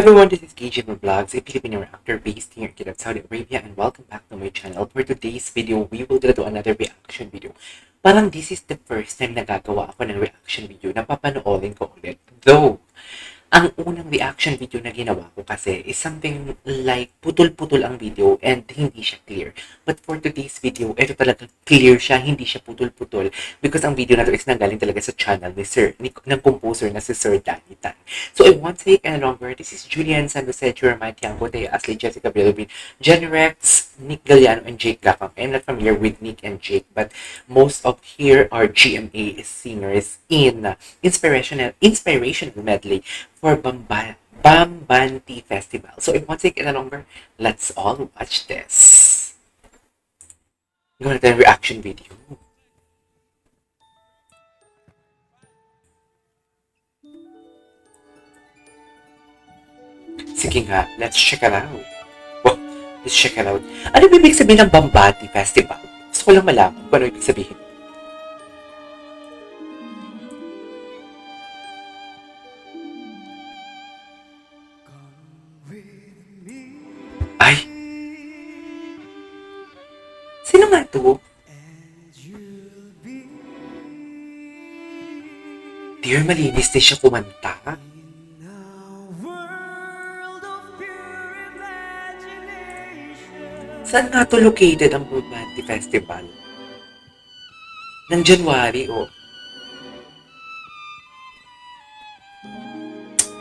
Everyone, this is KJ Vlogs, a Filipino actor based here in Saudi Arabia, and welcome back to my channel. For today's video, we will do another reaction video. Parang this is the first time na gagawa ako ng reaction video na papanoorin ko ulit. Though, ang unang reaction video na ginawa ko kasi is something like putol-putol ang video and hindi siya clear. But for today's video, ito talaga clear siya, hindi siya putol-putol. Because ang video na to is nanggaling talaga sa channel ng composer na si Sir Danny Tan. So I won't take any longer. This is Julian San Jose, Jeremiah Tiango, Ashley Jessica Bilibin, Jen Rex, Nick Galliano, and Jake Gakang. I'm not familiar with Nick and Jake, but most of here are GMA singers in inspirational medley for Bambanti Festival. So it won't take any longer. Let's all watch this. I'm gonna do a reaction video. Sige nga, let's check it out. Oh, let's check it out. Ano ibig sabihin ng Bambanti Festival? Gusto ko lang malaman kung ano ibig sabihin. Ay! Sino nga to? Dear, malinis din siya kumanta. Saan nga to located ang Bambanti Festival? Ng January, oh.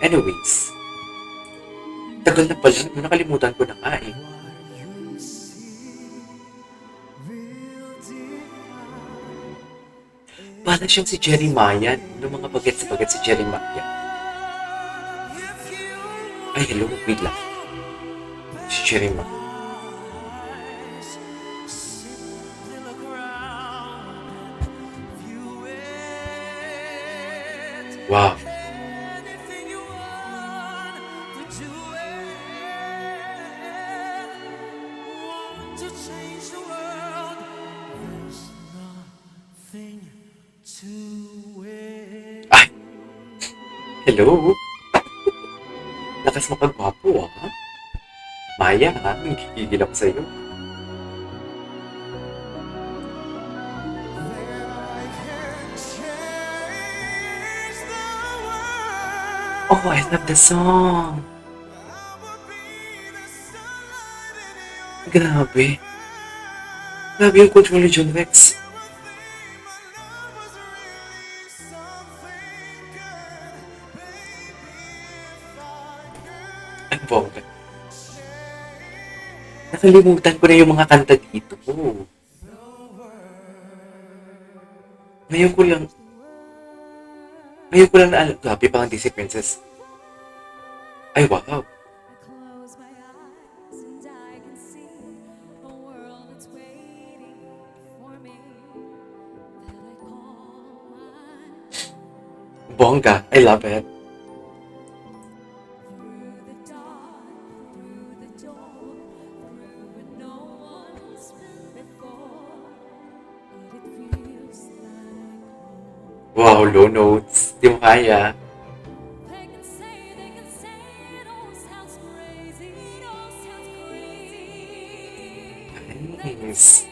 Anyways, tagal na pala, nakalimutan ko na nga eh. Para siyang si Jeremiah, ng mga bagets-bagets si Jeremiah. Ay, hello, wait lang. Si Jeremiah. Wow. Ay! Hello? Lakas mapagwapo ah. Maya ha, nagkikigil ako sa'yo. Oh, I love the song. Grabe. Grabe yung control ni John Rex. Ang bongga. Nakalimutan ko na yung mga kanta dito. Ngayon ko lang na alam. Grabe pa ang Disney Princess. Ay, wow. Bongga. I love it. Wow, low notes. Di mo kaya. Nice.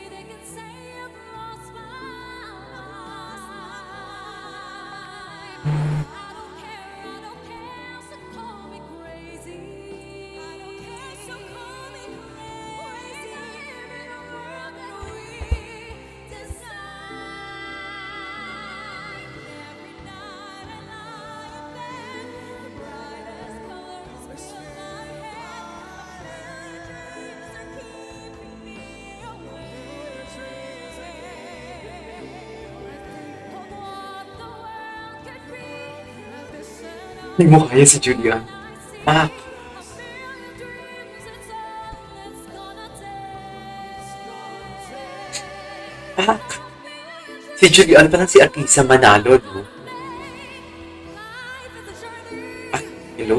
Hindi mo kaya si Julian. Ah. Ah. Si Julian parang si Atisa Manalo, no? Ah, hello.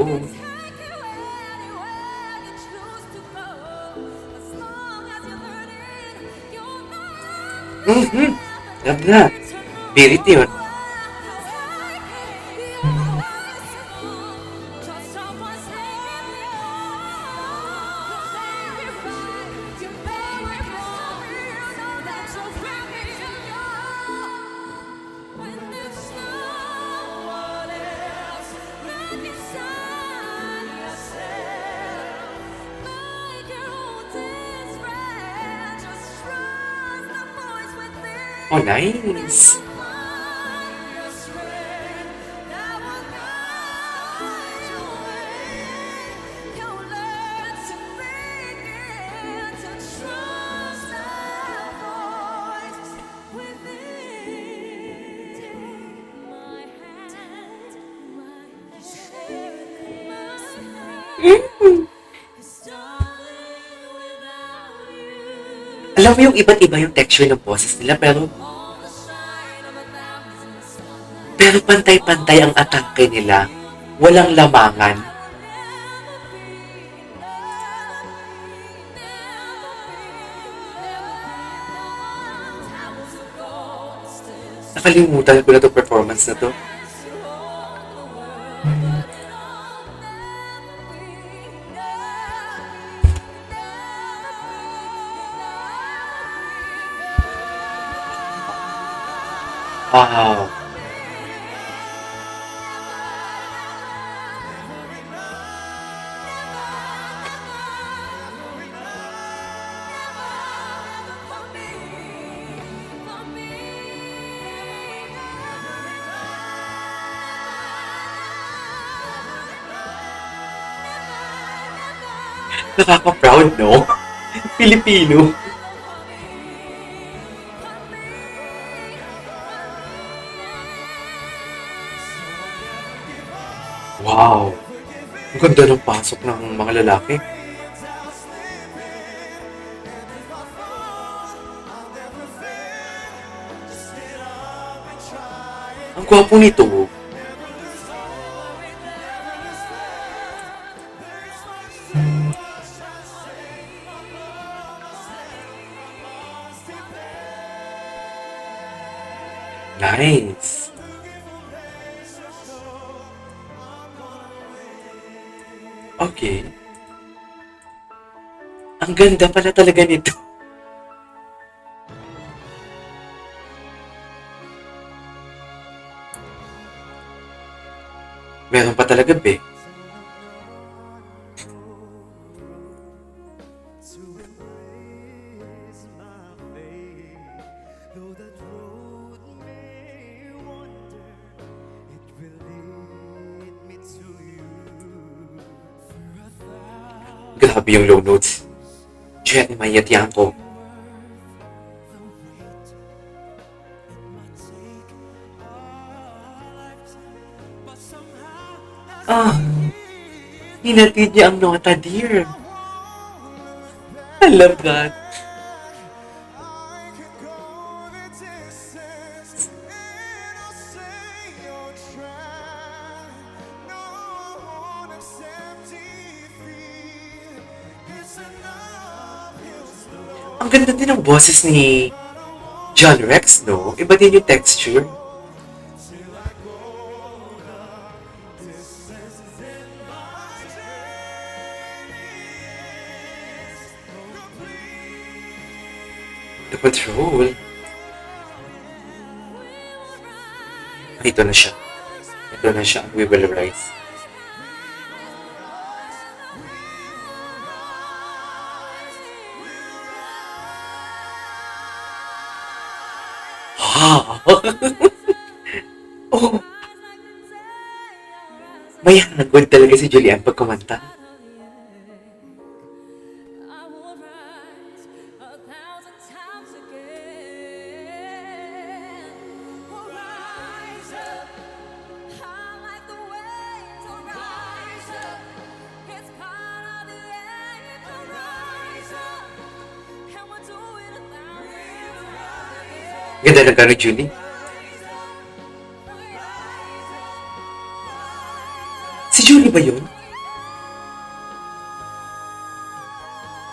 Love that. Birit yun. Oh, nice. Alam mo yung iba't iba yung texture ng boses nila pero pantay-pantay ang atake nila. Walang lamangan. Nakalimutan ko na to performance na to. Wow. Nakaka-proud, no? Pilipino. Wow. Ang ganda ng pasok ng mga lalaki. Ang gwapo nito. Nice. Okay. Ang ganda pala talaga nito. Meron pa talaga, be. Grabe yung low notes. Jet, mayat yan ko. Ah, hinatid niya ang nota, dear. I love that. Ang ganda din ng boses ni John Rex, no? Iba din yung texture. The Patrol. Ito na siya. Ito na siya. We Will Rise. Oh, may hagod talaga si Julian pag kumanta. Ganda ng gano'n, Julie. Si Julie ba yun?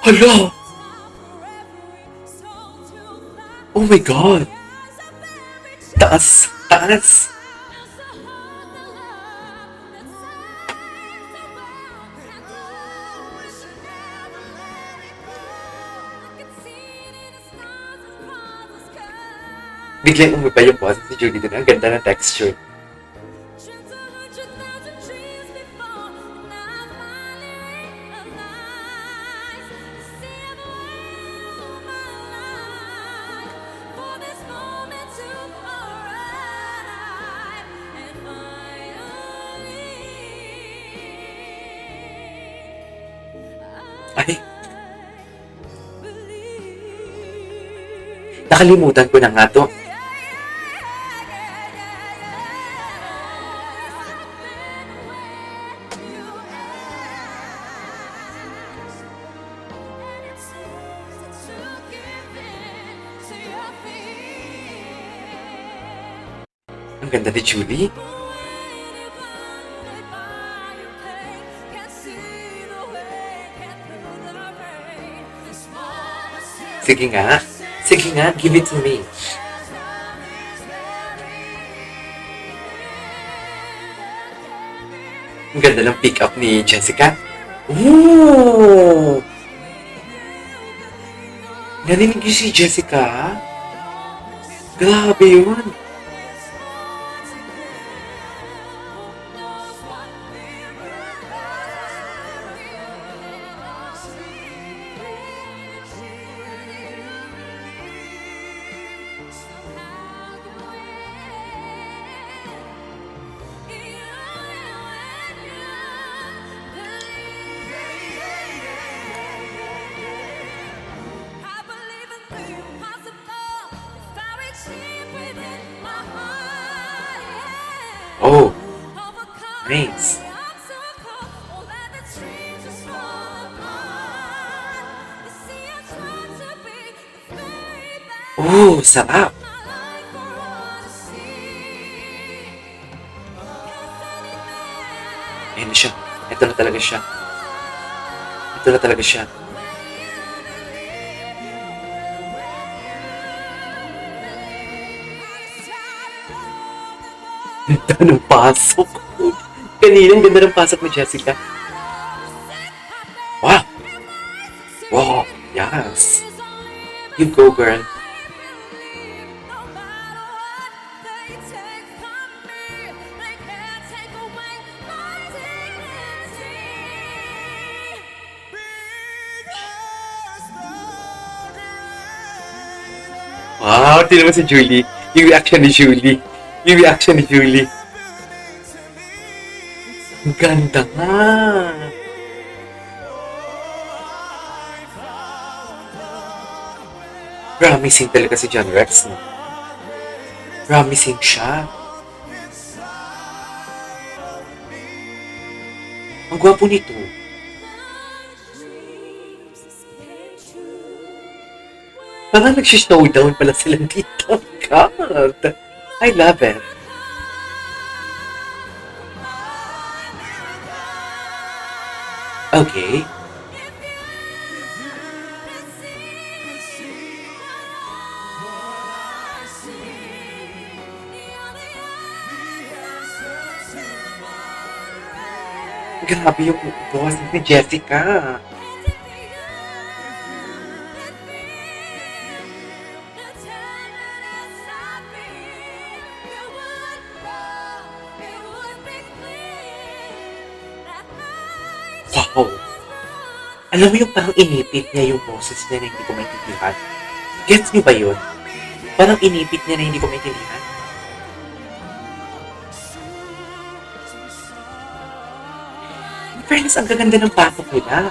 Hala! Oh my God! Taas! Taas! Biglang umiba yung boses ni Julie din. Ang ganda ng texture. Nakalimutan ko na nga to. Ang ganda ni Julie. Sige nga. Sige nga, give it to me. Ang ganda ng pick up ni Jessica. Ooh! Narinig niyo si Jessica? Grabe yun. Oh, nice. Oh, sarap. Ayan na siya. Ito na talaga siya. Ito na talaga siya. Ganda ng pasok. Kanina, ang ganda ng pasok ni Jessica. Wow! Wow! Yes! You go, girl. Wow! Tingnan mo si Julie. Yung reaction ni Julie. Yung reaction ni Julie. Ang ganda nga. Promising talaga si John Rex, no? Promising siya. Ang gwapo nito. Parang nag-showdown pala sila dito. God! I love it. Okay. Grabe yung boss ni Jessica. Wow! Alam mo yung parang inipit niya yung boses niya na hindi ko maintindihan. Gets niyo ba yun? Parang inipit niya na hindi ko maintindihan. In fairness, ang gaganda ng pasok nila.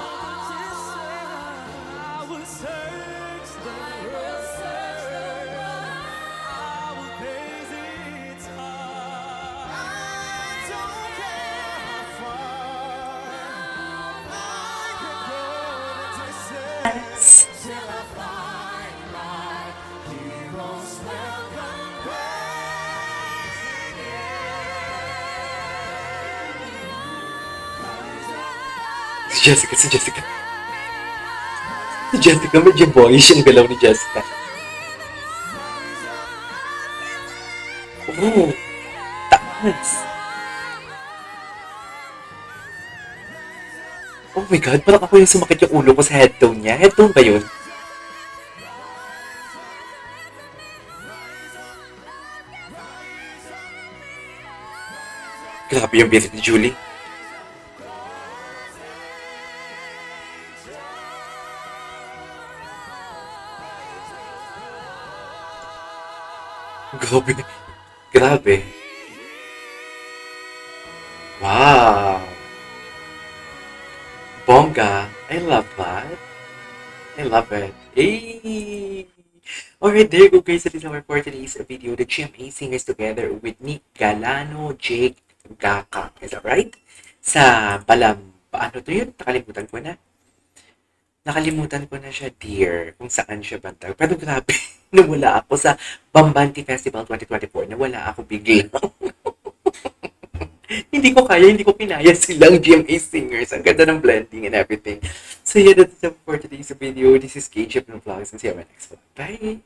Si Jessica. Si Jessica, medyo boyish yung galaw ni Jessica. Oh, taas. Oh my God, parang ako yung sumakit yung ulo ko sa headtone niya. Headtone ba yun? Grabe yung visit ni Julie. Grabe. Grabe. Wow. Bongga. I love that. I love it. Hey. Alright, there you go guys. That is our for today's video. The GMA singers together with Nick Galano, Jake Gaka. Is that right? Sa ano to yun? Nakalimutan ko na siya, dear, kung saan siya bantag. Pero grabe, nawala ako sa Bambanti Festival 2024. Nawala ako bigla. Hindi ko pinaya silang GMA singers. Ang ganda ng blending and everything. So yeah, that's it for today's video. This is KJ from Vlogs and see you on my next one. Bye!